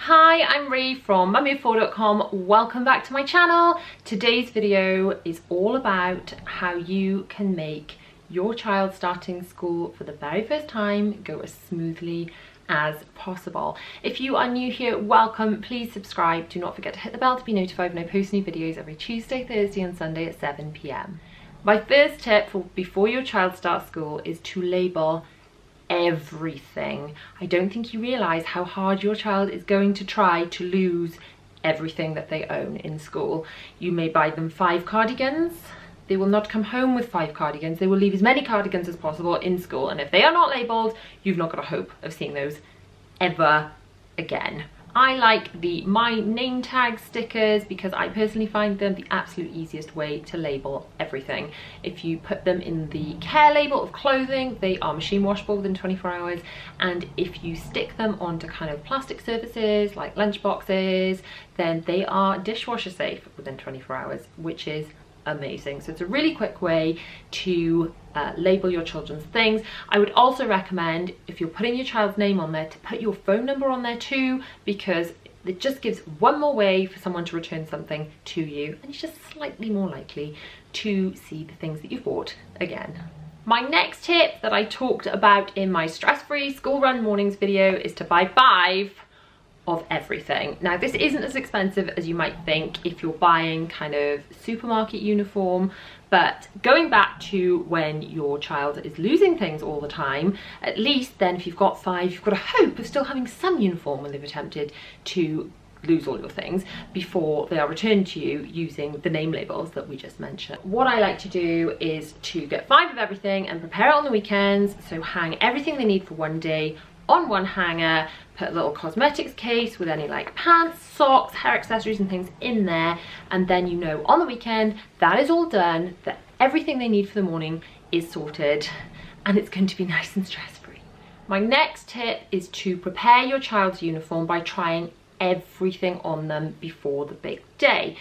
Hi, I'm Ree from mummyoffour.com. Welcome back to my channel. Today's video is all about how you can make your child starting school for the very first time go as smoothly as possible. If you are new here, welcome. Please subscribe. Do not forget to hit the bell to be notified when I post new videos every Tuesday, Thursday and Sunday at 7 p.m. My first tip for before your child starts school is to label everything. I don't think you realise how hard your child is going to try to lose everything that they own in school. You may buy them 5 cardigans. They will not come home with 5 cardigans. They will leave as many cardigans as possible in school, and if they are not labelled, you've not got a hope of seeing those ever again. I like the My Name Tag stickers because I personally find them the absolute easiest way to label everything. If you put them in the care label of clothing, they are machine washable within 24 hours. And if you stick them onto kind of plastic surfaces like lunch boxes, then they are dishwasher safe within 24 hours, which is amazing. So it's a really quick way to label your children's things. I would also recommend, if you're putting your child's name on there, to put your phone number on there too, because it just gives one more way for someone to return something to you, and it's just slightly more likely to see the things that you've bought again. My next tip that I talked about in my stress-free school run mornings video is to buy 5 of everything. Now, this isn't as expensive as you might think if you're buying kind of supermarket uniform, but going back to when your child is losing things all the time, at least then if you've got 5, you've got a hope of still having some uniform when they've attempted to lose all your things before they are returned to you using the name labels that we just mentioned. What I like to do is to get 5 of everything and prepare it on the weekends, so hang everything they need for one day on one hanger, put a little cosmetics case with any like pants, socks, hair accessories and things in there, and then you know on the weekend that is all done, that everything they need for the morning is sorted, and it's going to be nice and stress-free. My next tip is to prepare your child's uniform by trying everything on them before the big day.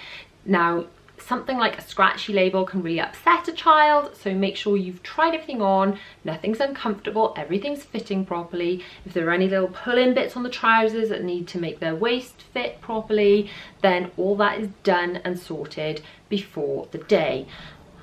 Now, something like a scratchy label can really upset a child, so make sure you've tried everything on, nothing's uncomfortable, everything's fitting properly. If there are any little pull-in bits on the trousers that need to make their waist fit properly, then all that is done and sorted before the day.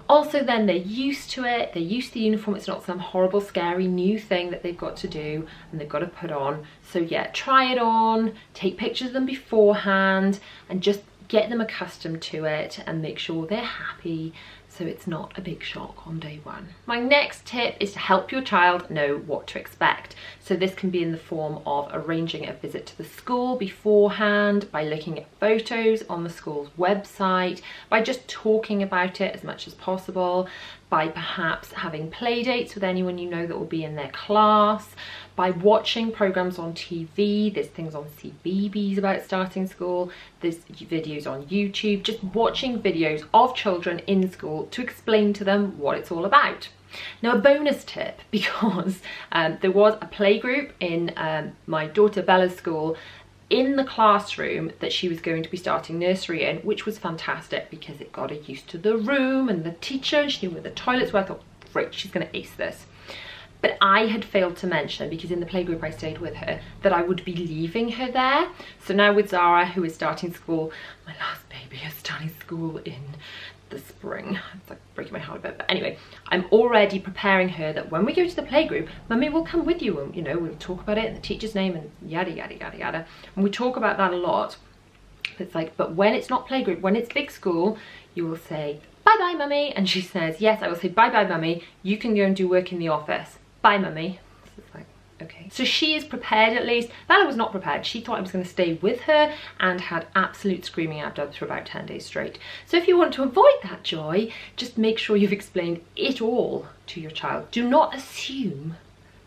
Also then they're used to it, they're used to the uniform, it's not some horrible scary new thing that they've got to do and they've got to put on. So yeah, try it on, take pictures of them beforehand and just get them accustomed to it and make sure they're happy so it's not a big shock on day one. My next tip is to help your child know what to expect. So this can be in the form of arranging a visit to the school beforehand, by looking at photos on the school's website, by just talking about it as much as possible, by perhaps having play dates with anyone you know that will be in their class, by watching programs on TV. There's things on CBeebies about starting school, there's videos on YouTube, just watching videos of children in school to explain to them what it's all about. Now, a bonus tip, because there was a playgroup in my daughter Bella's school in the classroom that she was going to be starting nursery in, which was fantastic because it got her used to the room and the teacher, and she knew where the toilets were. I thought, great, she's going to ace this. But I had failed to mention, because in the playgroup I stayed with her, that I would be leaving her there. So now with Zara, who is starting school, my last baby is starting school in the spring. It's like breaking my heart a bit, but anyway, I'm already preparing her that when we go to the playgroup, Mummy will come with you and, you know, we'll talk about it and the teacher's name and yada yada yada yada. And we talk about that a lot. It's like, but when it's not playgroup, when it's big school, you will say, bye bye Mummy, and she says, yes, I will say bye bye Mummy, you can go and do work in the office. Bye Mummy. So it's like, okay. So she is prepared at least. Bella was not prepared. She thought I was going to stay with her and had absolute screaming outbursts for about 10 days straight. So if you want to avoid that joy, just make sure you've explained it all to your child. Do not assume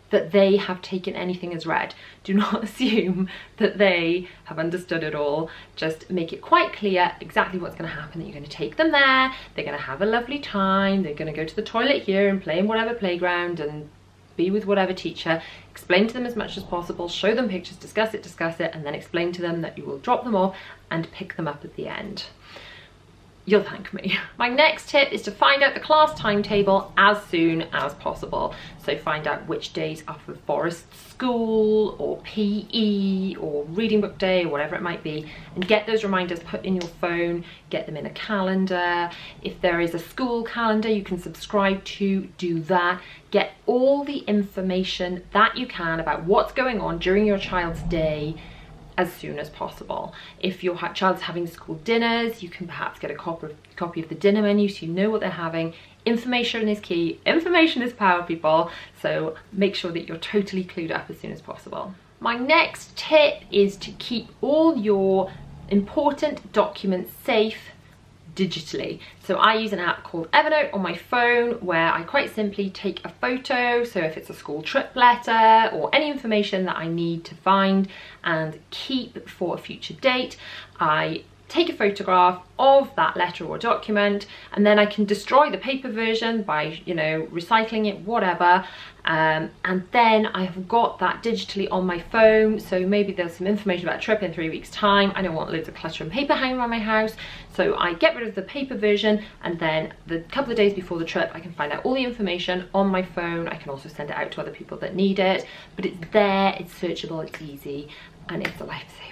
that they have taken anything as read. Do not assume that they have understood it all. Just make it quite clear exactly what's going to happen, that you're going to take them there, they're going to have a lovely time, they're going to go to the toilet here and play in whatever playground and be with whatever teacher. Explain to them as much as possible, show them pictures, discuss it, and then explain to them that you will drop them off and pick them up at the end. you'll thank me. My next tip is to find out the class timetable as soon as possible. So find out which days are for forest school or PE or reading book day or whatever it might be, and get those reminders put in your phone, get them in a calendar. If there is a school calendar you can subscribe to, do that. Get all the information that you can about what's going on during your child's day as soon as possible. If your child's having school dinners, you can perhaps get a copy of the dinner menu so you know what they're having. Information is key. Information is power, people. So make sure that you're totally clued up as soon as possible. My next tip is to keep all your important documents safe digitally. So I use an app called Evernote on my phone where I quite simply take a photo, so if it's a school trip letter or any information that I need to find and keep for a future date, I take a photograph of that letter or document, and then I can destroy the paper version by, you know, recycling it, whatever, and then I have got that digitally on my phone. So maybe there's some information about a trip in 3 weeks time. I don't want loads of clutter and paper hanging around my house, so I get rid of the paper version, and then the couple of days before the trip I can find out all the information on my phone. I can also send it out to other people that need it, but it's there, it's searchable, it's easy, and it's a lifesaver.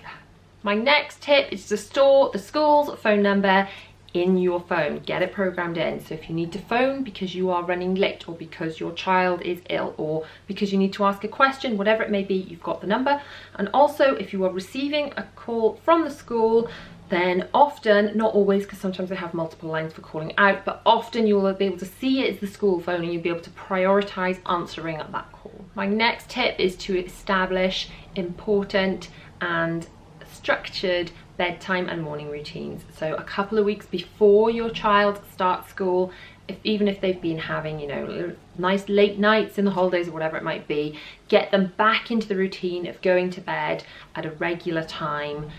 My next tip is to store the school's phone number in your phone. Get it programmed in. So if you need to phone because you are running late, or because your child is ill, or because you need to ask a question, whatever it may be, you've got the number. And also if you are receiving a call from the school, then often, not always, because sometimes they have multiple lines for calling out, but often you will be able to see it as the school phone and you'll be able to prioritize answering that call. My next tip is to establish important and structured bedtime and morning routines. So a couple of weeks before your child starts school, even if they've been having, you know, nice late nights in the holidays or whatever it might be, get them back into the routine of going to bed at a regular time,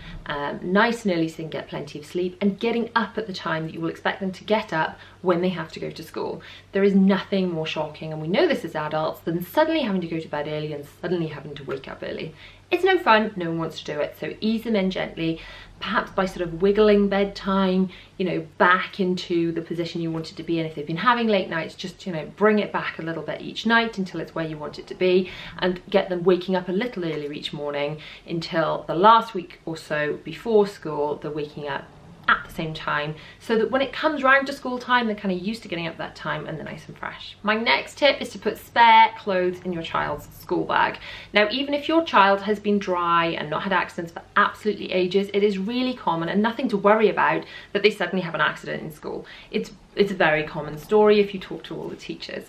nice and early so they can get plenty of sleep, and getting up at the time that you will expect them to get up when they have to go to school. There is nothing more shocking, and we know this as adults, than suddenly having to go to bed early and suddenly having to wake up early. It's no fun, no one wants to do it, so ease them in gently, perhaps by sort of wiggling bedtime, you know, back into the position you want it to be in. If they've been having late nights, just, you know, bring it back a little bit each night until it's where you want it to be, and get them waking up a little earlier each morning until the last week or so before school, they're waking up at the same time, so that when it comes round to school time, they're kind of used to getting up that time and they're nice and fresh. My next tip is to put spare clothes in your child's school bag. Now, even if your child has been dry and not had accidents for absolutely ages, it is really common and nothing to worry about that they suddenly have an accident in school. It's a very common story if you talk to all the teachers.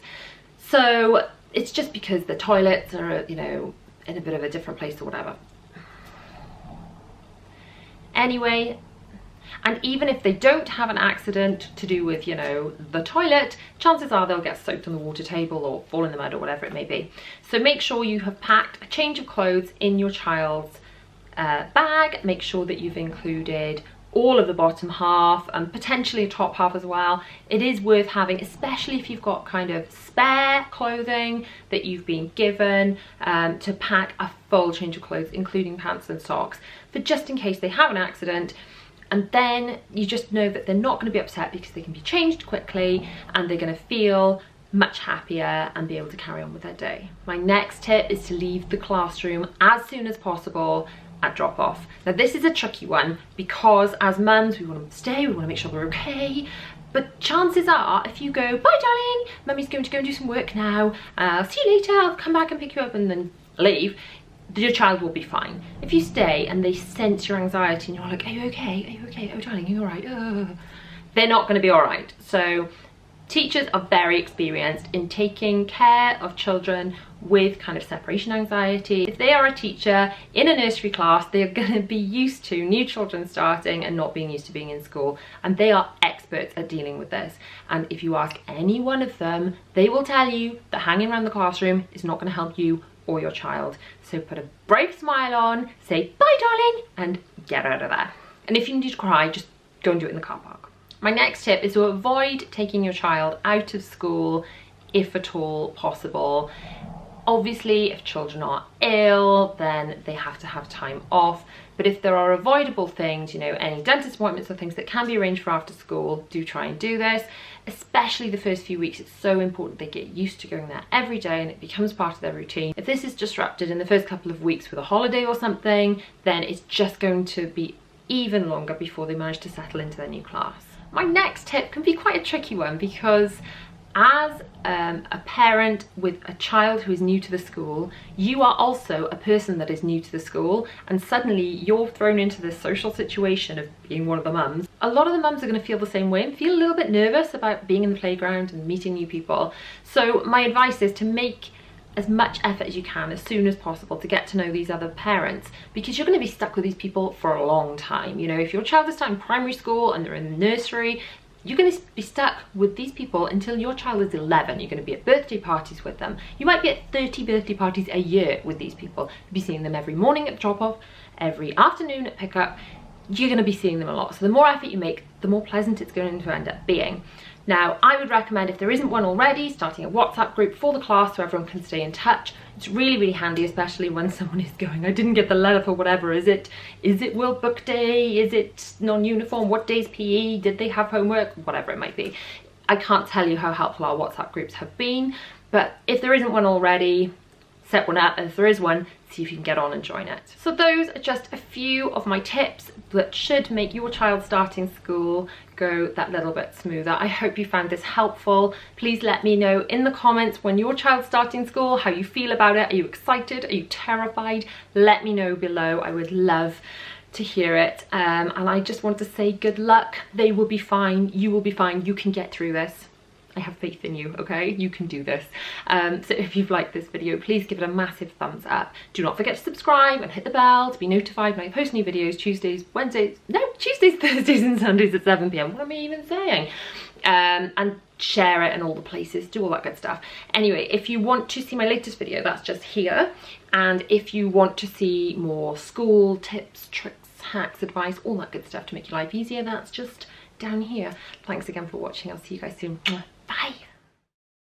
So it's just because the toilets are, you know, in a bit of a different place or whatever. Anyway, and even if they don't have an accident to do with, you know, the toilet, chances are they'll get soaked on the water table or fall in the mud or whatever it may be. So make sure you have packed a change of clothes in your child's bag. Make sure that you've included all of the bottom half and potentially a top half as well. It is worth having, especially if you've got kind of spare clothing that you've been given, to pack a full change of clothes, including pants and socks, for just in case they have an accident. And then you just know that they're not going to be upset because they can be changed quickly and they're going to feel much happier and be able to carry on with their day. My next tip is to leave the classroom as soon as possible at drop off. Now this is a tricky one because as mums we want them to stay, we want to make sure they're okay, but chances are if you go, bye darling, mummy's going to go and do some work now, I'll see you later, I'll come back and pick you up, and then leave, your child will be fine. If you stay and they sense your anxiety and you're like, are you okay? Are you okay? Oh darling, are you alright? They're not going to be alright. So teachers are very experienced in taking care of children with kind of separation anxiety. If they are a teacher in a nursery class, they are going to be used to new children starting and not being used to being in school, and they are experts at dealing with this. And if you ask any one of them, they will tell you that hanging around the classroom is not going to help you or your child. So put a brave smile on, say bye darling, and get out of there. And if you need to cry, just go and do it in the car park. My next tip is to avoid taking your child out of school if at all possible. Obviously, if children are ill, then they have to have time off. But if there are avoidable things, you know, any dentist appointments or things that can be arranged for after school, do try and do this. Especially the first few weeks, it's so important they get used to going there every day and it becomes part of their routine. If this is disrupted in the first couple of weeks with a holiday or something, then it's just going to be even longer before they manage to settle into their new class. My next tip can be quite a tricky one, because as a parent with a child who is new to the school, you are also a person that is new to the school, and suddenly you're thrown into this social situation of being one of the mums. A lot of the mums are going to feel the same way and feel a little bit nervous about being in the playground and meeting new people. So my advice is to make as much effort as you can as soon as possible to get to know these other parents, because you're going to be stuck with these people for a long time. You know, if your child is starting primary school and they're in the nursery, you're going to be stuck with these people until your child is 11. You're going to be at birthday parties with them. You might be at 30 birthday parties a year with these people. You'll be seeing them every morning at drop-off, every afternoon at pickup. You're going to be seeing them a lot. So the more effort you make, the more pleasant it's going to end up being. Now, I would recommend, if there isn't one already, starting a WhatsApp group for the class so everyone can stay in touch. It's really, really handy, especially when someone is going, I didn't get the letter for whatever. Is it World Book Day? Is it non-uniform? What day's PE? Did they have homework? Whatever it might be. I can't tell you how helpful our WhatsApp groups have been, but if there isn't one already, set one up, and if there is one, see if you can get on and join it. So those are just a few of my tips that should make your child starting school go that little bit smoother. I hope you found this helpful. Please let me know in the comments when your child's starting school, how you feel about it. Are you excited? Are you terrified? Let me know below. I would love to hear it. And I just want to say good luck. They will be fine. You will be fine. You can get through this. I have faith in you, okay? You can do this. So if you've liked this video, please give it a massive thumbs up. Do not forget to subscribe and hit the bell to be notified when I post new videos Tuesdays, Thursdays and Sundays at 7 p.m. What am I even saying? And share it in all the places, do all that good stuff. Anyway, if you want to see my latest video, that's just here. And if you want to see more school tips, tricks, hacks, advice, all that good stuff to make your life easier, that's just down here. Thanks again for watching. I'll see you guys soon. Bye.